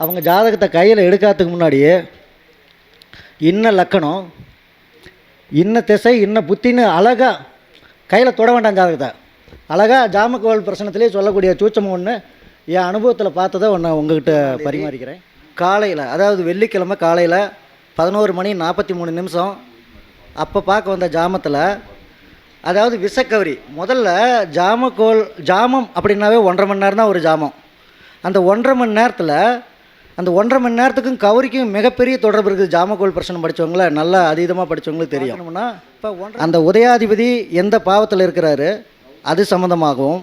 அவங்க ஜாதகத்தை கையில் எடுக்காததுக்கு முன்னாடியே இன்ன லக்கணம், இன்ன திசை, இன்ன புத்தின்னு அழகாக கையில் தொட வேண்டாம். ஜாதகத்தை அழகாக ஜாமக்கோள் பிரச்சனத்திலே சொல்லக்கூடிய சூச்சம் ஒன்று என் அனுபவத்தில் பார்த்ததை ஒன்று உங்கள்கிட்ட பரிமாறிக்கிறேன். காலையில், அதாவது வெள்ளிக்கிழமை காலையில் 11:43 அப்போ பார்க்க வந்த ஜாமத்தில், அதாவது விஷக்கவரி. முதல்ல ஜாமம் அப்படின்னாவே 1.5 மணி நேரம் தான் ஒரு ஜாமம். அந்த 1.5 மணி நேரத்தில், அந்த 1.5 மணி நேரத்துக்கும் கவரிக்கும் மிகப்பெரிய தொடர்பு இருக்குது. ஜாமக்கோள் பிரச்சனை படித்தவங்கள, நல்லா அதீதமாக படித்தவங்களுக்கு தெரியும். இப்போ அந்த உதயாதிபதி எந்த பாவத்தில் இருக்கிறாரு அது சம்மந்தமாகவும்,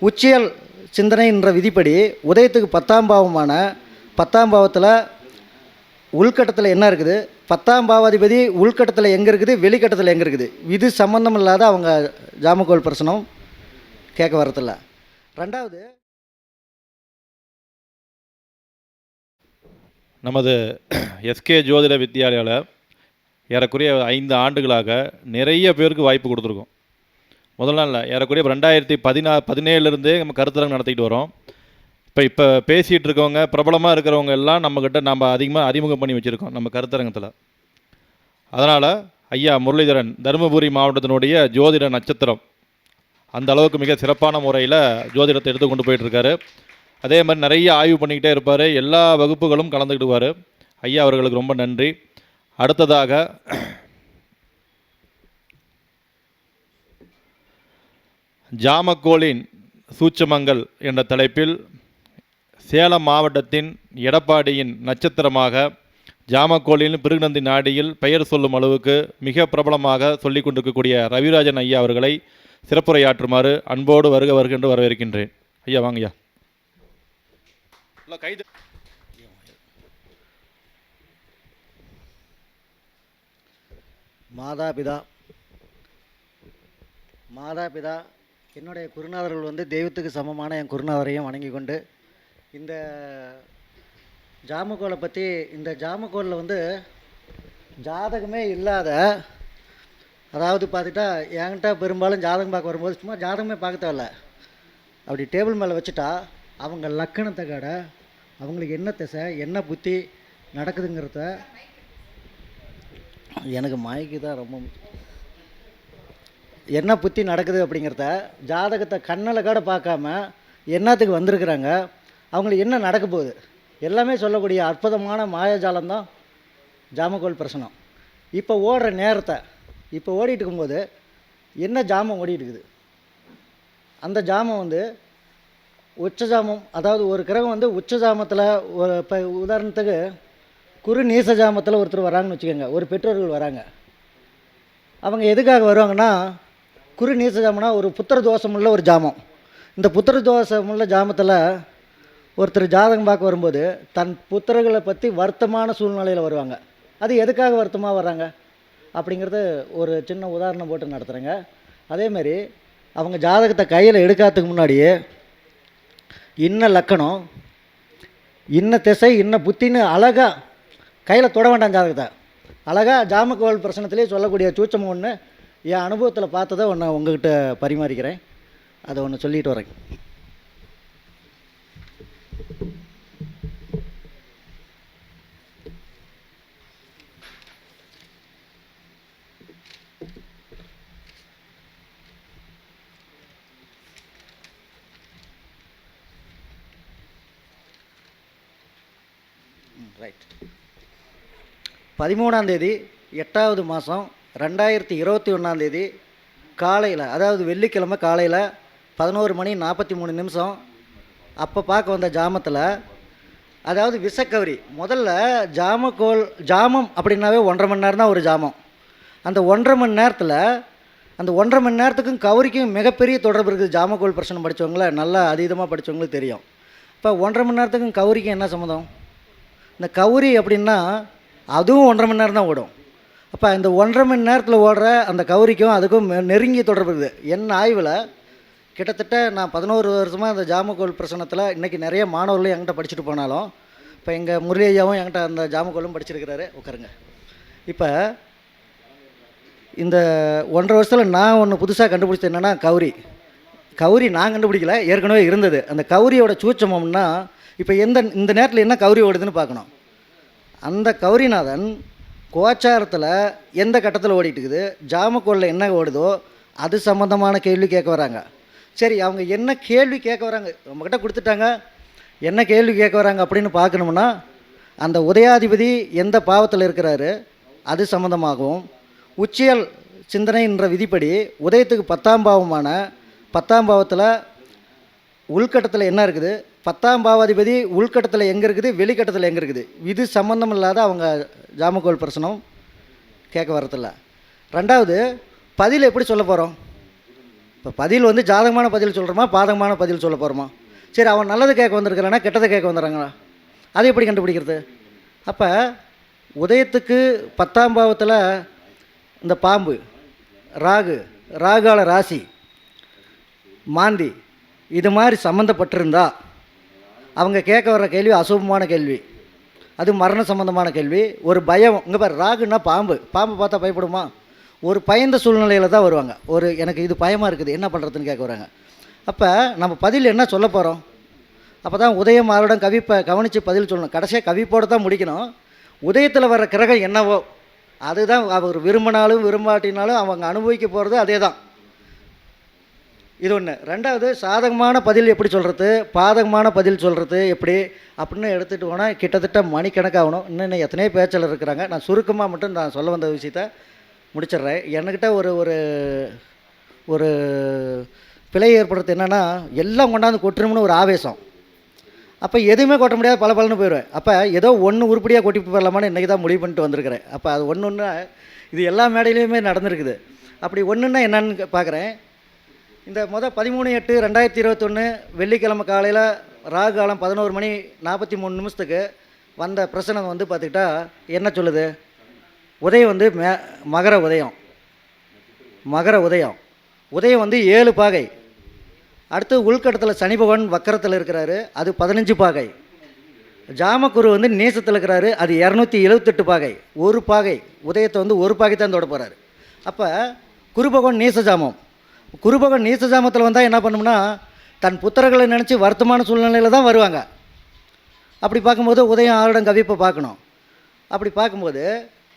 உச்சியல் சிந்தனைன்ற விதிப்படி உதயத்துக்கு 10ஆம் பாவமான 10ஆம் பாவத்தில் உள்கட்டத்தில் என்ன இருக்குது, 10ஆம் பாவாதிபதி உள்கட்டத்தில் எங்கே இருக்குது, வெளிக்கட்டத்தில் எங்கே இருக்குது, இது சம்மந்தம் இல்லாத அவங்க ஜாமக்கோள் பிரச்சனம் கேட்க வரதில்ல. ரெண்டாவது, நமது எஸ்கே ஜோதிட வித்யாலயாவில் ஏறக்குறைய 5 ஆண்டுகளாக நிறைய பேருக்கு வாய்ப்பு கொடுத்துருக்கோம். முதல் நாளில் ஏறக்குறைய 2017 நம்ம கருத்தரங்கு நடத்திக்கிட்டு வரோம். இப்போ பேசிகிட்டு இருக்கவங்க, பிரபலமாக இருக்கிறவங்க எல்லாம் நம்மக்கிட்ட நம்ம அதிகமாக அறிமுகம் பண்ணி வச்சுருக்கோம் நம்ம கருத்தரங்கத்தில். அதனால் ஐயா முரளிதரன் தருமபுரி மாவட்டத்தினுடைய ஜோதிட நட்சத்திரம் அந்த அளவுக்கு மிக சிறப்பான முறையில் ஜோதிடத்தை எடுத்து கொண்டு போயிட்டுருக்காரு. அதே மாதிரி நிறைய ஆய்வு பண்ணிக்கிட்டே இருப்பார், எல்லா வகுப்புகளும் கலந்துக்கிடுவார். ஐயா அவர்களுக்கு ரொம்ப நன்றி. அடுத்ததாக ஜாமக்கோளின் சூட்சமங்கள் என்ற தலைப்பில் சேலம் மாவட்டத்தின் எடப்பாடியின் நட்சத்திரமாக ஜாமக்கோளின் பிருகுநந்தி நாடியில் பெயர் சொல்லும் அளவுக்கு மிக பிரபலமாக சொல்லிக் கொண்டிருக்கக்கூடிய ரவிராஜன் ஐயா அவர்களை சிறப்புரையாற்றுமாறு அன்போடு வருக என்று வரவேற்கின்றேன். ஐயா வாங்கய்யா. கைது மாதாபிதா என்னுடைய குருநாதர்கள் தெய்வத்துக்கு சமமான என் குருநாதரையும் வணங்கி கொண்டு, இந்த ஜாமக்கோளை பற்றி, இந்த ஜாமக்கோளில் ஜாதகமே இல்லாத, அதாவது பார்த்துட்டா என்கிட்ட பெரும்பாலும் ஜாதகம் பார்க்க வரும்போது சும்மா ஜாதகமே பார்க்க தேவையில்ல, அப்படி டேபிள் மேலே வச்சுட்டா அவங்க லக்கணத்தை கடை, அவங்களுக்கு என்ன திசை என்ன புத்தி நடக்குதுங்கிறத, எனக்கு மாய்க்கு தான் ரொம்ப என்ன புத்தி நடக்குது அப்படிங்கிறத ஜாதகத்தை கண்ணில் கூட பார்க்காம என்னத்துக்கு வந்திருக்கிறாங்க, அவங்களுக்கு என்ன நடக்க போகுது எல்லாமே சொல்லக்கூடிய அற்புதமான மாயாஜாலம்தான் ஜாமக்கோள் பிரச்சனம். இப்போ ஓடுற நேரத்தை, இப்போ ஓடிட்டு இருக்கும்போது என்ன ஜாமம் ஓடிட்டு இருக்குது, அந்த ஜாமம் உச்சஜாமம். அதாவது ஒரு கிரகம் உச்சஜாமத்தில், ஒரு இப்போ உதாரணத்துக்கு குரு நீச ஜாமத்தில் ஒருத்தர் வராங்கன்னு வச்சுக்கோங்க, ஒரு பெற்றோர்கள் வராங்க. அவங்க எதுக்காக வருவாங்கன்னா, குரு நீச ஜாமம்னா ஒரு புத்திர தோஷமுள்ள ஒரு ஜாமம். இந்த புத்திர தோஷமுள்ள ஜாமத்தில் ஒருத்தர் ஜாதகம் பார்க்க வரும்போது தன் புத்திரர்களை பற்றி வருத்தமான சூழ்நிலையில் வருவாங்க. அது எதுக்காக வருத்தமாக வர்றாங்க அப்படிங்கிறது ஒரு சின்ன உதாரணம் போட்டு நடத்துகிறேங்க. அதேமாரி அவங்க ஜாதகத்தை கையில் எடுக்காததுக்கு முன்னாடியே இன்ன லக்கணம், இன்ன திசை, இன்ன புத்தின்னு அழகாக கையில் தொட வேண்டாம். ஜாதகத்தை அழகாக ஜாமக்கோள் பிரச்சனத்திலே சொல்லக்கூடிய சூச்சம் ஒன்று என் அனுபவத்தில் பார்த்ததை ஒன்று உங்கள்கிட்ட பரிமாறிக்கிறேன். அதை ஒன்று சொல்லிட்டு வரேன். ரைட். 13ஆம் தேதி 8வது மாதம் 2021 காலையில், அதாவது வெள்ளிக்கிழமை காலையில் 11:43 அப்போ பார்க்க வந்த ஜாமத்தில், அதாவது விஷக்கவரி. முதல்ல ஜாமம் அப்படின்னாவே 1.5 மணி நேரம் தான் ஒரு ஜாமம். அந்த 1.5 மணி நேரத்தில், அந்த 1.5 மணி நேரத்துக்கும் கவரிக்கும் மிகப்பெரிய தொடர்பு இருக்குது. ஜாமக்கோள் பிரச்சனை படித்தவங்கள, நல்லா அதீதமாக படித்தவங்களுக்கு தெரியும். இப்போ 1.5 மணி நேரத்துக்கும் கவரிக்கும் என்ன சம்மந்தம்? இந்த கவுரி அப்படின்னா அதுவும் 1.5 மணி நேரம் தான் ஓடும். அப்போ இந்த 1.5 மணி நேரத்தில் ஓடுற அந்த கவுரிக்கும் அதுக்கும் நெருங்கிய தொடர்பு இருக்குது. என் ஆய்வில் கிட்டத்தட்ட நான் 11 வருஷமாக அந்த ஜாமக்கோள் பிரச்சனத்தில் இன்றைக்கி நிறைய மாணவர்களும் என்கிட்ட படிச்சுட்டு போனாலும், இப்போ எங்கள் முரளி ஐயாவும் என்கிட்ட அந்த ஜாமக்கோளும் படிச்சிருக்கிறாரு. உட்காருங்க. இப்போ இந்த 1.5 வருஷத்தில் நான் ஒன்று புதுசாக கண்டுபிடிச்சது என்னென்னா, கவுரி நான் கண்டுபிடிக்கல, ஏற்கனவே இருந்தது. அந்த கவுரியோட சூட்சமம்னா இப்போ இந்த நேரத்தில் என்ன கௌரி ஓடுதுன்னு பார்க்கணும். அந்த கௌரிநாதன் கோச்சாரத்தில் எந்த கட்டத்தில் ஓடிட்டுருக்குது, ஜாமக்கோளில் என்ன ஓடுதோ அது சம்மந்தமான கேள்வி கேட்க வராங்க. சரி, அவங்க என்ன கேள்வி கேட்க வராங்க, நம்மக்கிட்ட கொடுத்துட்டாங்க, என்ன கேள்வி கேட்க வராங்க அப்படின்னு பார்க்கணும்னா, அந்த உதயாதிபதி எந்த பாவத்தில் இருக்கிறாரு அது சம்மந்தமாகவும், உச்சியல் சிந்தனைன்ற விதிப்படி உதயத்துக்கு 10ஆம் பாவமான 10ஆம் பாவத்தில் உள்கட்டத்தில் என்ன இருக்குது, 10ஆம் பாவாதிபதி உள்கட்டத்தில் எங்கே இருக்குது, வெளிக்கட்டத்தில் எங்கே இருக்குது, இது சம்மந்தம் இல்லாத அவங்க ஜாமக்கோள் பிரச்சனம் கேட்க வரதில்ல. ரெண்டாவது, பதில் எப்படி சொல்ல போகிறோம்? இப்போ பதில் வந்து ஜாதகமான பதில் சொல்கிறோமா, பாதகமான பதில் சொல்ல போகிறோமா? சரி, அவன் நல்லது கேட்க வந்திருக்கிறானா கெட்டதை கேட்க வந்துடுறாங்களா, அதை எப்படி கண்டுபிடிக்கிறது? அப்போ உதயத்துக்கு 10ஆம் பாவத்தில் இந்த பாம்பு, ராகால ராசி, மாந்தி இது மாதிரி சம்மந்தப்பட்டிருந்தா அவங்க கேட்க வர்ற கேள்வி அசுபமான கேள்வி, அது மரண சம்மந்தமான கேள்வி. ஒரு பயம், இங்கே பாரு, ராகுன்னா பாம்பு பார்த்தா பயப்படுமா? ஒரு பயந்த சூழ்நிலையில் தான் வருவாங்க. எனக்கு இது பயமாக இருக்குது, என்ன பண்ணுறதுன்னு கேட்க வராங்க. அப்போ நம்ம பதில் என்ன சொல்ல போகிறோம்? அப்போ தான் உதயம் ஆருடன் கவிப்பை கவனித்து பதில் சொல்லணும். கடைசியாக கவிப்போடு தான் முடிக்கணும். உதயத்தில் வர்ற கிரகம் என்னவோ அதுதான் அவர் விரும்பினாலும் விரும்பாட்டினாலும் அவங்க அனுபவிக்க போகிறது அதே தான். இது ஒன்று. ரெண்டாவது, சாதகமான பதில் எப்படி சொல்கிறது, பாதகமான பதில் சொல்கிறது எப்படி அப்படின்னு எடுத்துகிட்டு போனால் கிட்டத்தட்ட மணிக்கணக்காகணும். இன்னும் எத்தனையோ பேச்சில் இருக்கிறாங்க. நான் சுருக்கமாக மட்டும் நான் சொல்ல வந்த விஷயத்த முடிச்சிடுறேன். என்கிட்ட ஒரு ஒரு ஒரு பிழை ஏற்படுறது என்னென்னா, எல்லாம் கொண்டாந்து கொட்டுறோம்னு ஒரு ஆவேசம். அப்போ எதுவுமே கொட்ட முடியாது, பலன்னு போயிடுவேன். அப்போ ஏதோ ஒன்று உருப்படியாக கொட்டிட்டு போயிடலாமான்னு இன்றைக்கி தான் முடிவு பண்ணிட்டு வந்திருக்கிறேன். அப்போ அது ஒன்று இது எல்லா மேடையிலையுமே நடந்திருக்குது. அப்படி ஒன்றுன்னா என்னன்னு பார்க்குறேன். இந்த 13/8/2021 வெள்ளிக்கிழமை காலையில் ராகு காலம் 11:43 வந்த பிரசனம் வந்து பார்த்துக்கிட்டா என்ன சொல்லுது? உதயம் வந்து மகர உதயம். உதயம் வந்து 7 பாகை. அடுத்து உள்கட்டத்தில் சனி பகவான் வக்கரத்தில் இருக்கிறாரு, அது 15 பாகை. ஜாமக்குரு வந்து நேசத்தில் இருக்கிறாரு, அது 278 பாகை. ஒரு பாகை உதயத்தை வந்து ஒரு பாகை தான் தொட போகிறாரு. அப்போ குரு பகவான் நேசஜாமம். குரு பகவான் நேசஜாமத்தில் வந்தால் என்ன பண்ணோம்னா, தன் புத்தர்களை நினச்சி வருத்தமான சூழ்நிலையில் தான் வருவாங்க. அப்படி பார்க்கும்போது உதயம் ஆருடம் கவிப்பை பார்க்கணும். அப்படி பார்க்கும்போது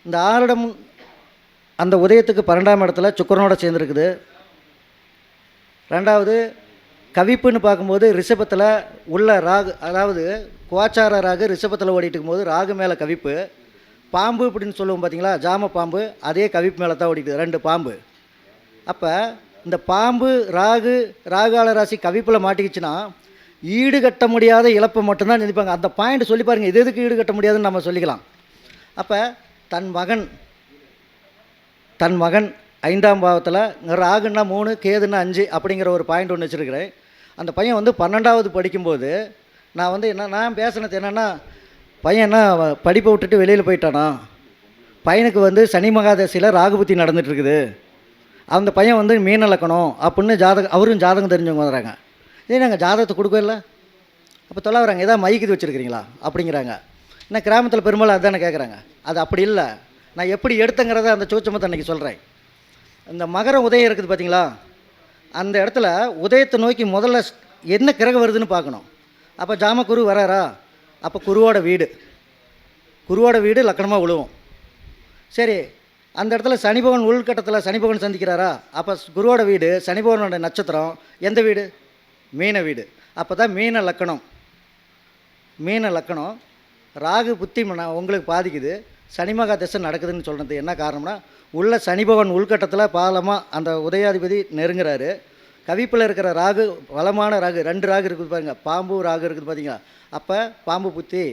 இந்த ஆருடம் அந்த உதயத்துக்கு 12ஆம் இடத்துல சுக்கிரனோட சேர்ந்துருக்குது. ரெண்டாவது கவிப்புன்னு பார்க்கும்போது ரிஷபத்தில் உள்ள ராகு, அதாவது கோச்சார ராகு ரிஷபத்தில் ஓடிட்டு இருக்கும்போது ராகு மேலே கவிப்பு. பாம்பு அப்படின்னு சொல்லுவோம் பார்த்தீங்களா, ஜாம பாம்பு, அதே கவிப்பு மேலே தான் ஓடிக்குது, 2 பாம்பு. அப்போ இந்த பாம்பு ராகால ராசி கவிப்பில் மாட்டிக்கிச்சுன்னா ஈடுகட்ட முடியாத இழப்பை மட்டும்தான் நினைப்பாங்க. அந்த பாயிண்ட் சொல்லி பாருங்கள், இது எதுக்கு ஈடுகட்ட முடியாதுன்னு நம்ம சொல்லிக்கலாம். அப்போ தன் மகன் 5ஆம் பாவத்தில், ராகுன்னா 3, கேதுன்னா 5 அப்படிங்கிற ஒரு பாயிண்ட் ஒன்று வச்சுருக்கிறேன். அந்த பையன் வந்து 12ஆவது படிக்கும்போது நான் வந்து நான் பேசினது என்னென்னா, பையன் என்ன படிப்பை விட்டுட்டு வெளியில் போயிட்டானா, பையனுக்கு வந்து சனி மகாதசையில் ராகுபுத்தி நடந்துகிட்ருக்குது, அந்த பையன் வந்து மீன லக்கணம் அப்படின்னு அவரும் ஜாதகம் தெரிஞ்சவங்க வராங்க. இதே நாங்கள் ஜாதகத்தை கொடுக்கவே இல்லை. அப்போ தொலை வராங்க, ஏதாவது மைக்கு வச்சுருக்கிறீங்களா அப்படிங்கிறாங்க. ஏன்னா கிராமத்தில் பெரும்பாலும் அதுதானே கேட்குறாங்க. அது அப்படி இல்லை, நான் எப்படி எடுத்தங்கிறத அந்த சூட்சமத்தை அன்றைக்கி சொல்கிறேன். இந்த மகர உதயம் இருக்குது பார்த்தீங்களா, அந்த இடத்துல உதயத்தை நோக்கி முதல்ல என்ன கிரகம் வருதுன்னு பார்க்கணும். அப்போ ஜாமக்குரு வராரா, அப்போ குருவோட வீடு லக்கணமாக விழுவும். சரி, அந்த இடத்துல சனி பகவான் உள்கட்டத்தில் சனி பகவான் சந்திக்கிறாரா, அப்போ குருவோட வீடு சனி பகவானோட நட்சத்திரம் எந்த வீடு, மீன வீடு. அப்போ தான் மீன லக்கணம் ராகு புத்தி உங்களுக்கு பாதிக்குது, சனி மகா தசை நடக்குதுன்னு சொல்கிறது என்ன காரணம்னா, உள்ள சனி பகவான் உள்கட்டத்தில் பாலமாக அந்த உதயாதிபதி நெருங்குறாரு. கவிப்பில் இருக்கிற ராகு வளமான ராகு, 2 ராகு இருக்குது பாருங்கள், பாம்பு ராகு இருக்குது பார்த்தீங்களா. அப்போ பாம்பு புத்தி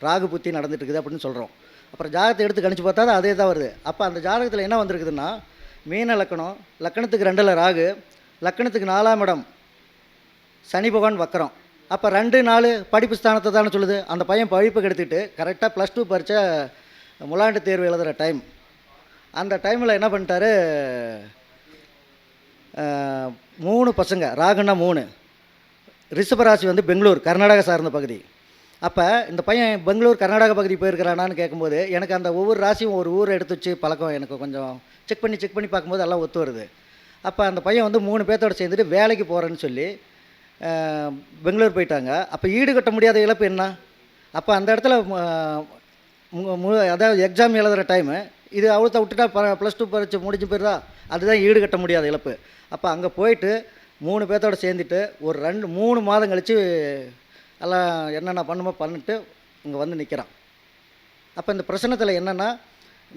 ராகு புத்தி நடந்துட்டு இருக்குது அப்படின்னு சொல்கிறோம். அப்புறம் ஜாதகத்தை எடுத்து கணிச்சு பார்த்தா அதே தான் வருது. அப்போ அந்த ஜாதகத்தில் என்ன வந்திருக்குதுன்னா, மீன லக்கணத்துக்கு 2ல் ராகு, லக்கணத்துக்கு 4ஆம் இடம் சனி பகவான் வக்கரம். அப்போ 2, 4 படிப்பு ஸ்தானத்தை தானே சொல்லுது. அந்த பையன் படிப்புக்கு எடுத்துக்கிட்டு கரெக்டாக +2 பரீட்சை முலாண்டு தேர்வு எழுதுகிற டைம். அந்த டைமில் என்ன பண்ணிட்டாரு, 3 பசங்க, ராகுன்னா 3, ரிஷபராசி வந்து பெங்களூர் கர்நாடகா சார்ந்த பகுதி. அப்போ இந்த பையன் பெங்களூர் கர்நாடகா பகுதி போயிருக்கிறானான்னு கேட்கும்போது எனக்கு அந்த ஒவ்வொரு ராசியும் ஒரு ஊரை எடுத்து வச்சு பழக்கம், எனக்கு கொஞ்சம் செக் பண்ணி பார்க்கும்போது எல்லாம் ஒத்து வருது. அப்போ அந்த பையன் வந்து 3 பேர்த்தோடு சேர்ந்துட்டு வேலைக்கு போகிறேன்னு சொல்லி பெங்களூர் போயிட்டாங்க. அப்போ ஈடு கட்ட முடியாத இழப்பு என்ன? அப்போ அந்த இடத்துல அதாவது எக்ஸாம் எழுதுகிற டைமு இது அவ்வளோத்த விட்டுட்டா +2 பரீட்சை முடிஞ்சு போயிடுதா? அதுதான் ஈடு கட்ட முடியாத இழப்பு. அப்போ அங்கே போயிட்டு 3 பேர்த்தோட சேர்ந்துட்டு ஒரு 3 மாதம் கழித்து எல்லாம் என்னென்ன பண்ணுமோ பண்ணிட்டு இங்கே வந்து நிற்கிறான். அப்போ இந்த பிரச்சனத்தில் என்னென்னா,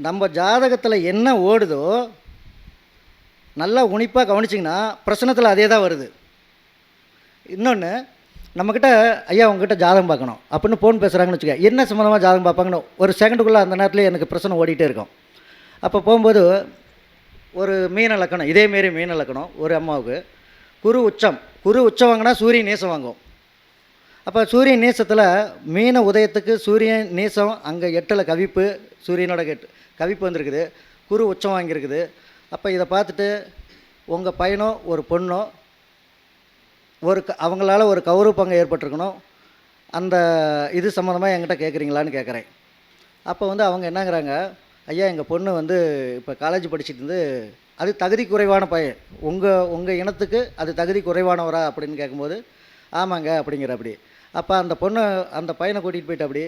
நம்ம ஜாதகத்தில் என்ன ஓடுதோ நல்லா உன்னிப்பாக கவனிச்சிங்கன்னா பிரச்சனத்தில் அதே தான் வருது. இன்னொன்று, நம்மக்கிட்ட ஐயா உங்ககிட்ட ஜாதகம் பார்க்கணும் அப்படின்னு ஃபோன் பேசுகிறாங்கன்னு வச்சுக்க, என்ன சம்மந்தமாக ஜாதகம் பார்ப்பாங்கன்னு ஒரு செகண்டுக்குள்ளே அந்த நேரத்தில் எனக்கு பிரச்சனை ஓடிட்டே இருக்கும். அப்போ போகும்போது ஒரு மீன லக்கணம், இதேமாரி மீன லக்கணம் ஒரு அம்மாவுக்கு குரு உச்சம் வாங்கினா சூரியன் நேசம் வாங்கும். அப்போ சூரியன் நேசத்தில் மீன உதயத்துக்கு சூரியன் நேசம் அங்கே 8ல் கவிப்பு, சூரியனோட கவிப்பு வந்திருக்குது, குரு உச்சம் வாங்கியிருக்குது. அப்போ இதை பார்த்துட்டு உங்கள் பையனோ ஒரு பொண்ணோ அவங்களால ஒரு கௌரவ பங்கு ஏற்பட்டிருக்கணும், அந்த இது சம்மந்தமாக என்கிட்ட கேட்குறீங்களான்னு கேட்குறேன். அப்போ வந்து அவங்க என்னங்கிறாங்க, ஐயா எங்கள் பொண்ணு வந்து இப்போ காலேஜ் படிச்சுட்டு இருந்து அது தகுதி குறைவான பையன், உங்கள் இனத்துக்கு அது தகுதி குறைவானவரா அப்படின்னு கேட்கும்போது ஆமாங்க அப்படிங்கிற. அப்படி அப்போ அந்த பையனை கூட்டிகிட்டு போயிட்டு அப்படி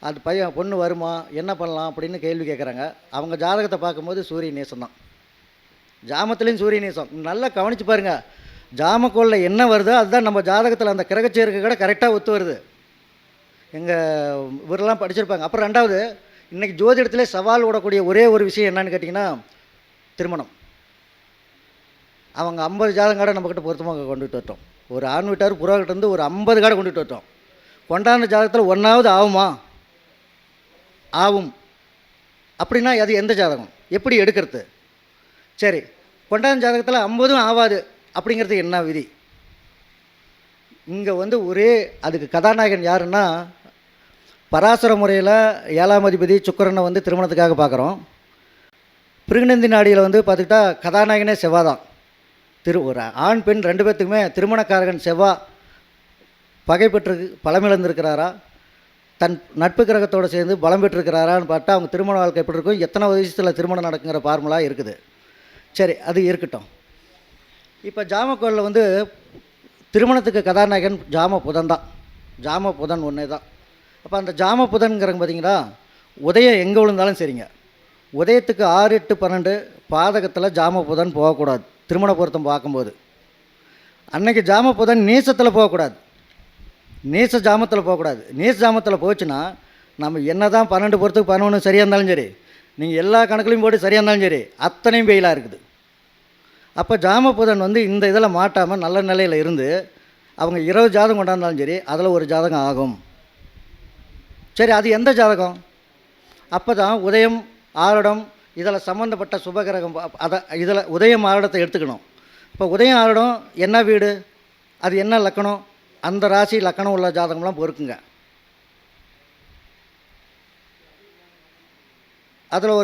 அந்த பொண்ணு வருமா என்ன பண்ணலாம் அப்படின்னு கேள்வி கேட்குறாங்க. அவங்க ஜாதகத்தை பார்க்கும்போது சூரிய நேசம் தான், ஜாமத்துலேயும் சூரிய நேசம். நல்லா கவனித்து பாருங்கள், ஜாமக்கோளில் என்ன வருதோ அதுதான் நம்ம ஜாதகத்தில் அந்த கிரகச்சேர்க்கை கூட கரெக்டாக ஒத்து வருது. எங்கள் இவரெல்லாம் படிச்சிருப்பாங்க. அப்புறம் ரெண்டாவது, இன்றைக்கி ஜோதிடத்திலே சவால் விடக்கூடிய ஒரே ஒரு விஷயம் என்னன்னு கேட்டிங்கன்னா திருமணம். அவங்க 50 ஜாதகம் கார்டை நம்மக்கிட்ட பொருத்தமாக கொண்டுட்டு வரட்டும், ஒரு ஆண் வீட்டார் புறாக்கிட்ட இருந்து ஒரு 50 கார்டை கொண்டுட்டு வரட்டும், கொண்டாந்த ஜாதகத்தில் ஒன்றாவது ஆகுமா? ஆகும். அப்படின்னா அது எந்த ஜாதகம், எப்படி எடுக்கிறது? சரி, கொண்டாந்த ஜாதகத்தில் 50ம் ஆகாது அப்படிங்கிறது என்ன விதி? இங்கே வந்து ஒரே அதுக்கு கதாநாயகன் யாருன்னா, பராசர முறையில் 7ஆம் அதிபதி சுக்கிரனை வந்து திருமணத்துக்காக பார்க்குறோம். பிருகுநந்தி நாடியில் வந்து பார்த்துக்கிட்டா கதாநாயகனே செவ்வா தான். ஒரு ஆண் பெண் 2 பேர்த்துக்குமே திருமணக்காரகன் செவ்வா பகை பெற்று பலமிழந்திருக்கிறாரா, தன் நட்பு கிரகத்தோடு சேர்ந்து பலம் பெற்றிருக்கிறாரான்னு பார்த்தா அவங்க திருமண வாழ்க்கை எப்படி இருக்கும், எத்தனை வயசில் திருமணம் நடக்குங்கிற ஃபார்முலா இருக்குது. சரி, அது இருக்கட்டும். இப்போ ஜாமக்கோளில் வந்து திருமணத்துக்கு கதாநாயகன் ஜாம புதன் தான், ஜாம புதன் ஒன்றே தான். அப்போ அந்த ஜாம புதன்கிறங்க பார்த்தீங்கன்னா உதயம் எங்கே விழுந்தாலும் சரிங்க, உதயத்துக்கு 6, 8, 12 பாதகத்தில் ஜாம புதன் போகக்கூடாது. திருமண பொருத்தம் பார்க்கும்போது அன்னைக்கு ஜாம புதன் நீசத்தில் போகக்கூடாது, நீச ஜாமத்தில் போகக்கூடாது. நீச ஜாமத்தில் போச்சுன்னா நம்ம என்ன தான் 12 பொறுத்துக்கு 11 சரியாக இருந்தாலும் சரி, நீங்கள் எல்லா கணக்குலையும் போட்டு சரியாக இருந்தாலும் சரி, அத்தனையும் வெயிலாக இருக்குது. அப்போ ஜாம புதன் வந்து இந்த இதில் மாட்டாமல் நல்ல நிலையில் இருந்து அவங்க 20 ஜாதகம் கொண்டாந்தாலும் சரி அதில் ஒரு ஜாதகம் ஆகும். சரி, அது எந்த ஜாதகம்? அப்போ தான் உதயம் ஆருடம் இதில் சம்மந்தப்பட்ட சுபகிரகம் இதில் உதயம் ஆருடத்தை எடுத்துக்கணும். இப்போ உதயம் ஆருடம் என்ன வீடு, அது என்ன லக்கணம், அந்த ராசி லக்கணம் உள்ள ஜாதகம்லாம் பொறுக்குங்க. அதில்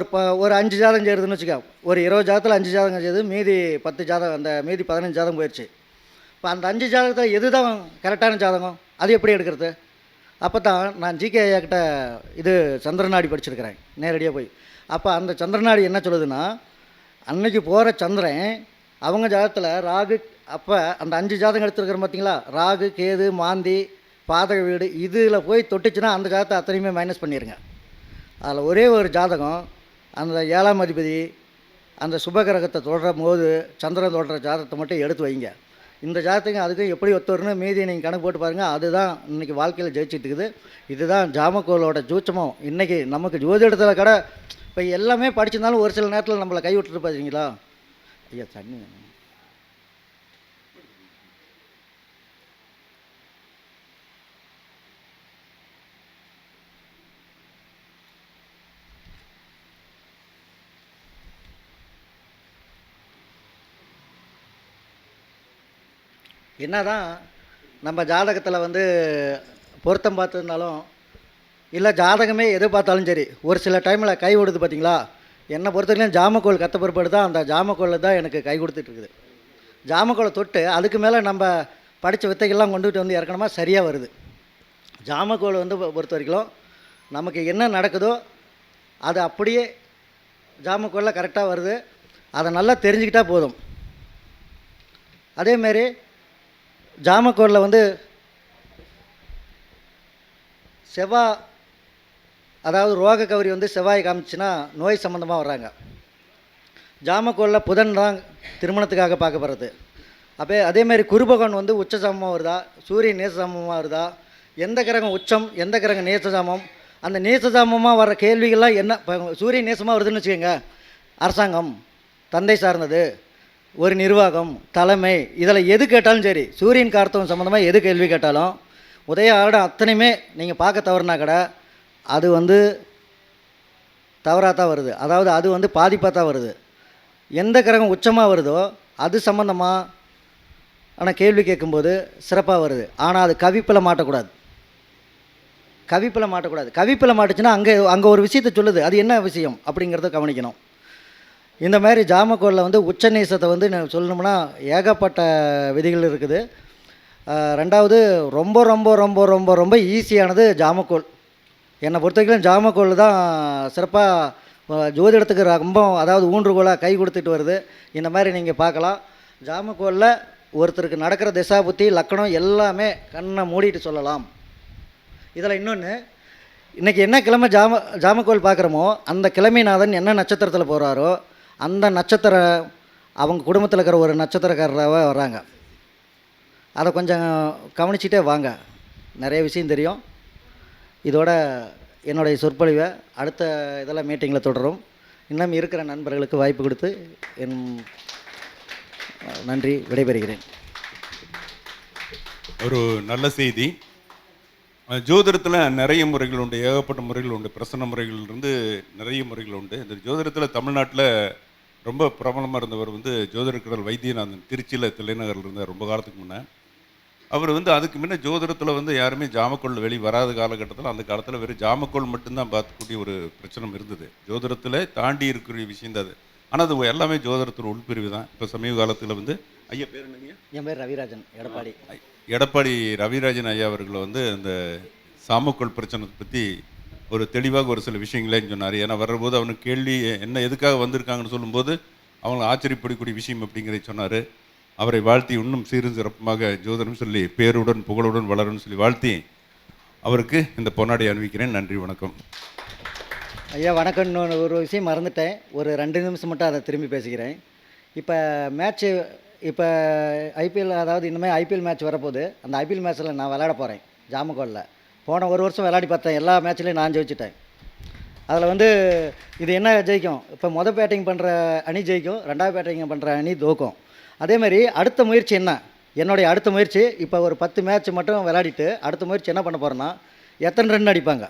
ஒரு 5 ஜாதகம் சேருதுன்னு வச்சுக்க, ஒரு 20 ஜாதகத்தில் 5 ஜாதகம் செய்து மீதி 10 ஜாதகம், அந்த மீதி 15 ஜாதகம் போயிடுச்சு. இப்போ அந்த 5 ஜாதகத்தில் எது தான் கரெக்டான ஜாதகம், அது எப்படி எடுக்கிறது? அப்போ தான் நான் ஜிகே ஐயா கிட்ட இது சந்திரநாடி படிச்சிருக்கிறேன் நேரடியாக போய். அப்போ அந்த சந்திரநாடி என்ன சொல்லுதுன்னா, அன்னைக்கு போகிற சந்திரன் அவங்க ஜாதகத்தில் ராகு, அப்போ அந்த 5 ஜாதகம் எடுத்துருக்கிற பார்த்தீங்களா, ராகு கேது மாந்தி பாதக வீடு இதில் போய் தொட்டுச்சுன்னா அந்த ஜாதகத்தை அத்தனையுமே மைனஸ் பண்ணிடுங்க. அதில் ஒரே ஒரு ஜாதகம் அந்த 7ஆம் அதிபதி அந்த சுபகிரகத்தை தொடர போது சந்திரன் தொடர ஜாதகத்தை மட்டும் எடுத்து வைங்க. இந்த ஜாதகத்துக்கு அதுக்கு எப்படி ஒத்து வரணும் மீதி நீங்கள் கணக்கு போட்டு பாருங்கள். அதுதான் இன்றைக்கி வாழ்க்கையில் ஜெயிச்சிட்டு இருக்குது. இதுதான் ஜாமக்கோளோட ஜூச்சமும். இன்றைக்கி நமக்கு ஜோதிடத்தில் கடை இப்போ எல்லாமே படிச்சிருந்தாலும் ஒரு சில நேரத்தில் நம்மளை கை விட்டுட்டு பார்த்தீங்களா. ஐயா தண்ணி வேணும். என்ன தான் நம்ம ஜாதகத்தில் வந்து பொருத்தம் பார்த்துருந்தாலும் இல்லை ஜாதகமே எது பார்த்தாலும் சரி ஒரு சில டைமில் கை கொடுத்து பார்த்தீங்களா. என்னை பொறுத்தவரைக்கும் ஜாமக்கோள் கற்ற பிற்பாடு தான் அந்த ஜாமக்கோளில் தான் எனக்கு கை கொடுத்துட்ருக்குது. ஜாமக்கோளை தொட்டு அதுக்கு மேலே நம்ம படித்த வித்தைகள்லாம் கொண்டுகிட்டு வந்து இறக்கணுமா சரியாக வருது. ஜாமக்கோள் வந்து பொறுத்த வரைக்கும் நமக்கு என்ன நடக்குதோ அது அப்படியே ஜாமக்கோளில் கரெக்டாக வருது. அதை நல்லா தெரிஞ்சுக்கிட்டால் போதும். அதேமாரி ஜாமக்கோளில் வந்து செவ்வாய், அதாவது ரோக கௌரி வந்து செவ்வாய் காமிச்சுன்னா நோய் சம்மந்தமாக வர்றாங்க. ஜாமக்கோளில் புதன் தான் திருமணத்துக்காக பார்க்கப்படுறது. அதேமாதிரி குருபகவான் வந்து உச்சசாமமாக வருதா, சூரியன் நேசசாமமாக வருதா, எந்த கிரகம் உச்சம், எந்த கிரகம் நேசசாமம், அந்த நேசசாமமாக வர்ற கேள்விகள்லாம் என்ன. இப்போ சூரியன் நேசமாக வருதுன்னு வச்சுக்கோங்க, அரசாங்கம், தந்தை சார்ந்தது, ஒரு நிர்வாகம், தலைமை, இதில் எது கேட்டாலும் சரி, சூரியன் கார்த்தவம் சம்மந்தமாக எது கேள்வி கேட்டாலும் உதய ஆடம் அத்தனையுமே நீங்கள் பார்க்க தவறுனா கூட அது வந்து தவறாக தான் வருது. அதாவது அது வந்து பாதிப்பாக தான் வருது. எந்த கிரகம் உச்சமாக வருதோ அது சம்மந்தமாக ஆனால் கேள்வி கேட்கும்போது சிறப்பாக வருது. ஆனால் அது கவிப்பில் மாட்டக்கூடாது. கவிப்பில் மாட்டுச்சுன்னா அங்கே ஒரு விஷயத்தை சொல்லுது, அது என்ன விஷயம் அப்படிங்கிறத கவனிக்கணும். இந்த மாதிரி ஜாமக்கோளில் வந்து உச்ச நேசத்தை வந்து சொல்லணும்னா ஏகப்பட்ட விதிகள் இருக்குது. ரெண்டாவது ரொம்ப ரொம்ப ரொம்ப ரொம்ப ரொம்ப ஈஸியானது ஜாமக்கோள். என்னை பொறுத்த வரைக்கும் ஜாமக்கோள் தான் சிறப்பாக ஜோதிடத்துக்கு ரொம்ப, அதாவது ஊன்றுகோலாக கை கொடுத்துட்டு வருது. இந்த மாதிரி நீங்கள் பார்க்கலாம். ஜாமக்கோளில் ஒருத்தருக்கு நடக்கிற திசா புத்தி லக்கணம் எல்லாமே கண்ணை மூடிட்டு சொல்லலாம். இதில் இன்னொன்று, இன்றைக்கி என்ன கிழமை ஜாமக்கோள் பார்க்குறோமோ அந்த கிழமைநாதன் என்ன நட்சத்திரத்தில் போகிறாரோ அந்த நட்சத்திரம் அவங்க குடும்பத்தில் இருக்கிற ஒரு நட்சத்திரக்காரராக வர்றாங்க. அதை கொஞ்சம் கவனிச்சிட்டே வாங்க, நிறைய விஷயம் தெரியும். இதோட என்னுடைய சொற்பொழிவை அடுத்த இதெல்லாம் மீட்டிங்கில் தொடரும். இன்னும் இருக்கிற நண்பர்களுக்கு வாய்ப்பு கொடுத்து என் நன்றி, விடைபெறுகிறேன். ஒரு நல்ல செய்தி. ஜோதிடத்தில் நிறைய முறைகள் உண்டு, ஏகப்பட்ட முறைகள் உண்டு. பிரசன்ன முறைகளிலிருந்து நிறைய முறைகள் உண்டு. இந்த ஜோதிடத்தில் தமிழ்நாட்டில் ரொம்ப பிரபலமாக இருந்தவர் வந்து ஜோதிடக்கடல் வைத்தியநாதன், திருச்சியில் தலைநகரில் இருந்தார் ரொம்ப காலத்துக்கு முன்னே. அவர் வந்து அதுக்கு முன்னே ஜோதிடத்தில் வந்து யாருமே ஜாமக்கோள் வெளி வராத காலகட்டத்தில், அந்த காலத்தில் வெறும் ஜாமக்கோள் மட்டும்தான் பார்த்துக்கூடிய ஒரு பிரச்சனை இருந்தது. ஜோதிடத்தில் தாண்டி இருக்கிற விஷயம் தான் அது. ஆனால் அது எல்லாமே ஜோதிடத்தோட உள்பிரிவு தான். இப்போ சமீப காலத்தில் வந்து ஐயா பேர் என்னங்க? என் பேர் ரவிராஜன், எடப்பாடி ரவிராஜன் ஐயா அவர்களை வந்து அந்த சாமக்கோள் பிரச்சனை பற்றி ஒரு தெளிவாக ஒரு சில விஷயங்களேன்னு சொன்னார். ஏன்னா வர்றபோது அவனுக்கு கேள்வி என்ன எதுக்காக வந்திருக்காங்கன்னு சொல்லும்போது அவங்களை ஆச்சரியப்படக்கூடிய விஷயம் அப்படிங்கிறத சொன்னார். அவரை வாழ்த்தி இன்னும் சீரும் சிறப்புமாக ஜோதிடம் சொல்லி பேருடன் புகழுடன் வளரும்னு சொல்லி வாழ்த்தி அவருக்கு இந்த பொன்னாடை அணிவிக்கிறேன். நன்றி, வணக்கம். ஐயா வணக்கம். இன்னொன்று ஒரு விஷயம் மறந்துட்டேன், ஒரு 2 நிமிஷம் மட்டும் அதை திரும்பி பேசிக்கிறேன். இப்போ ஐபிஎல், அதாவது இனிமேல் ஐபிஎல் மேட்ச் வரப்போகுது. அந்த ஐபிஎல் மேட்ச்சில் நான் விளையாட போகிறேன் ஜாமக்கோளில். போன ஒரு வருஷம் விளையாடி பார்த்தேன், எல்லா மேட்ச்லேயும் நான் ஜெயிச்சிட்டேன். அதில் வந்து இது என்ன ஜெயிக்கும், இப்போ மொதல் பேட்டிங் பண்ணுற அணி ஜெயிக்கும், 2வது பேட்டிங் பண்ணுற அணி தோக்கும். அதேமாதிரி அடுத்த முயற்சி என்ன, என்னுடைய அடுத்த முயற்சி, இப்போ ஒரு 10 மேட்ச் மட்டும் விளையாடிட்டு அடுத்த முயற்சி என்ன பண்ண போகிறேன்னா, எத்தனை ரன் அடிப்பாங்க,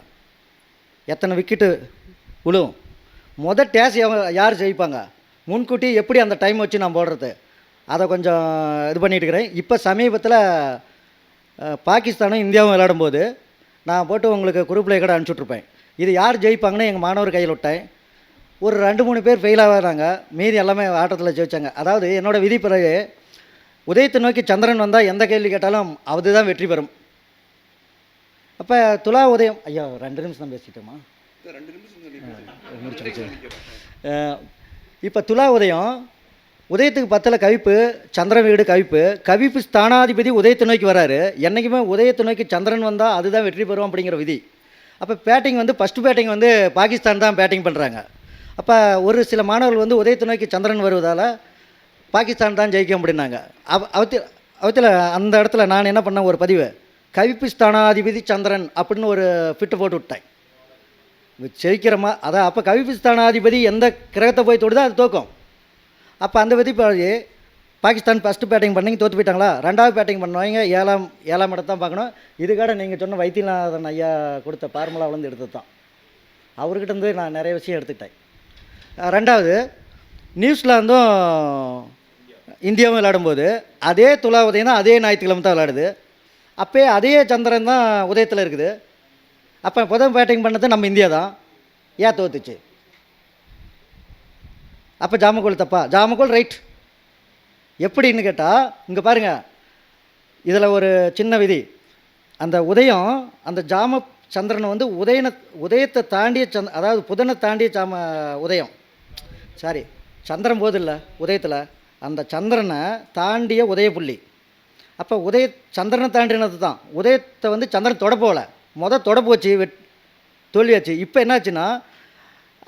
எத்தனை விக்கெட்டு விழுவும், மொதல் டேஸ் யார் ஜெயிப்பாங்க, முன்கூட்டி எப்படி அந்த டைம் வச்சு நான் போடுறது, அதை கொஞ்சம் இது பண்ணிட்டுருக்கிறேன். இப்போ சமீபத்தில் பாகிஸ்தானும் இந்தியாவும் விளையாடும்போது நான் போட்டு உங்களுக்கு குரூப்பில் கூட அனுப்பிச்சுட்ருப்பேன். இது யார் ஜெயிப்பாங்கன்னு எங்கள் மாணவர் கையில் விட்டேன். ஒரு 2-3 பேர் ஃபெயில் ஆகிறாங்க, மீதி எல்லாமே ஆட்டத்தில் ஜெயித்தாங்க. அதாவது என்னோடய விதி பிறகு உதயத்தை நோக்கி சந்திரன் வந்தால் எந்த கேள்வி கேட்டாலும் அதுதான் வெற்றி பெறும். அப்போ துலா உதயம், ஐயா 2 நிமிஷம் தான் பேசிட்டோமா, முடிச்சு. இப்போ துலா உதயம், உதயத்துக்கு 10ல் கவிப்பு, சந்திரன் வீடு கவிப்பு ஸ்தானாதிபதி உதயத்தை நோக்கி வராரு. என்றைக்குமே உதயத்தை நோக்கி சந்திரன் வந்தால் அதுதான் வெற்றி பெறும் அப்படிங்கிற விதி. அப்போ பேட்டிங் வந்து ஃபஸ்ட்டு பேட்டிங் வந்து பாகிஸ்தான் தான் பேட்டிங் பண்ணுறாங்க. அப்போ ஒரு சில மாணவர்கள் வந்து உதயத்தை நோக்கி சந்திரன் வருவதால் பாகிஸ்தான் தான் ஜெயிக்கும் அப்படின்னாங்க. அவத்தில் அந்த இடத்துல நான் என்ன பண்ணேன், ஒரு பதிவு, கவிப்பு ஸ்தானாதிபதி சந்திரன் அப்படின்னு ஒரு ஃபிட்டு போட்டு விட்டேன். ஜெயிக்கிறமா அதான். அப்போ கவிப்பு ஸ்தானாதிபதி எந்த கிரகத்தை போய் தொடுதோ அது தோக்கும். அப்போ அந்த விதி பாகிஸ்தான் ஃபஸ்ட்டு பேட்டிங் பண்ணிங்க தோற்று போயிட்டாங்களா, 2வது பேட்டிங் பண்ணுவாங்க, 7ஆம் இடத்தை தான் பார்க்கணும். இதுக்காக நீங்கள் சொன்ன வைத்தியநாதன் ஐயா கொடுத்த ஃபார்முலாவிலேருந்து எடுத்தது தான். அவர்கிட்ட இருந்து நான் நிறைய விஷயம் எடுத்துக்கிட்டேன். 2வது, நியூசிலாந்தும் இந்தியாவும் விளையாடும்போது அதே துலா உதயம் தான், அதே ஞாயிற்றுக்கிழமை தான் விளையாடுது. அப்போயே அதே சந்திரன் தான் உதயத்தில் இருக்குது. அப்போ புதன் பேட்டிங் பண்ணது நம்ம இந்தியா தான், ஏன் தோத்துச்சு? அப்போ ஜாமக்கோள் தப்பா? ஜாமக்கோள் ரைட். எப்படின்னு கேட்டால் இங்கே பாருங்கள், இதில் ஒரு சின்ன விதி. அந்த உதயம், அந்த சந்திரனை வந்து உதயத்தை தாண்டிய அதாவது புதனை தாண்டிய உதயம், சந்திரன் போதில்லை உதயத்தில், அந்த சந்திரனை தாண்டிய உதய புள்ளி. அப்போ சந்திரனை தாண்டினது தான். உதயத்தை வந்து சந்திரன் தொட போகல, தொட போச்சு, தோல்வியாச்சு. இப்போ என்னாச்சுன்னா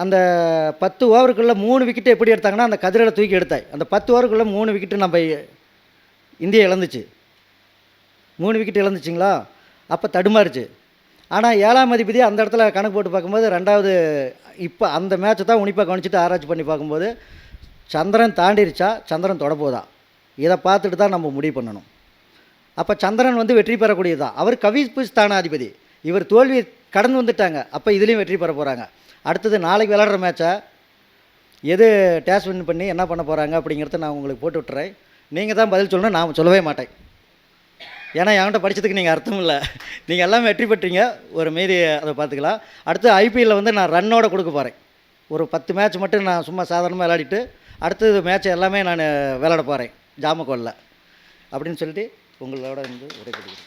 அந்த 10 ஓவருக்குள்ளே 3 விக்கெட்டு எப்படி எடுத்தாங்கன்னா அந்த கதிரை தூக்கி எடுத்தாய். அந்த 10 ஓவருக்குள்ளே 3 விக்கெட்டு நம்ம இந்தியா இழந்துச்சு. 3 விக்கெட் இழந்துச்சிங்களா? அப்போ தடுமாறுச்சு. ஆனால் 7ஆம் அதிபதி அந்த இடத்துல கணக்கு போட்டு பார்க்கும்போது 2வது இப்போ அந்த மேட்ச்சை தான் உன்னிப்பாக கவனிச்சுட்டு ஆராய்ச்சி பண்ணி பார்க்கும்போது சந்திரன் தாண்டிருச்சா, சந்திரன் தொடப்போதா, இதை பார்த்துட்டு தான் நம்ம முடிவு பண்ணணும். அப்போ சந்திரன் வந்து வெற்றி பெறக்கூடியது தான். அவர் கவிப்பு ஸ்தானாதிபதி, இவர் தோல்வி கடந்து வந்துட்டாங்க. அப்போ இதுலேயும் வெற்றி பெற போகிறாங்க. அடுத்தது நாளைக்கு விளையாடுற மேட்சை எது டேஸ் வின் பண்ணி என்ன பண்ண போகிறாங்க அப்படிங்கிறத நான் உங்களுக்கு போட்டு விட்டுறேன். நீங்கள் தான் பதில் சொல்லணும், நான் சொல்லவே மாட்டேன். ஏன்னா என்கிட்ட படித்ததுக்கு நீங்கள் அர்த்தம் இல்லை. நீங்கள் எல்லாமே வெற்றி பெற்றீங்க, ஒரு மீதி அதை பார்த்துக்கலாம். அடுத்து ஐபிஎல்லில் வந்து நான் ரன்னோட கொடுக்க போகிறேன். ஒரு 10 மேட்ச் மட்டும் நான் சும்மா சாதாரணமாக விளையாடிட்டு அடுத்தது மேட்ச் எல்லாமே நான் விளையாட போகிறேன் ஜாமக்கோலில் அப்படின்னு சொல்லிட்டு உங்களோட வந்து விடைபெறுகிறேன்.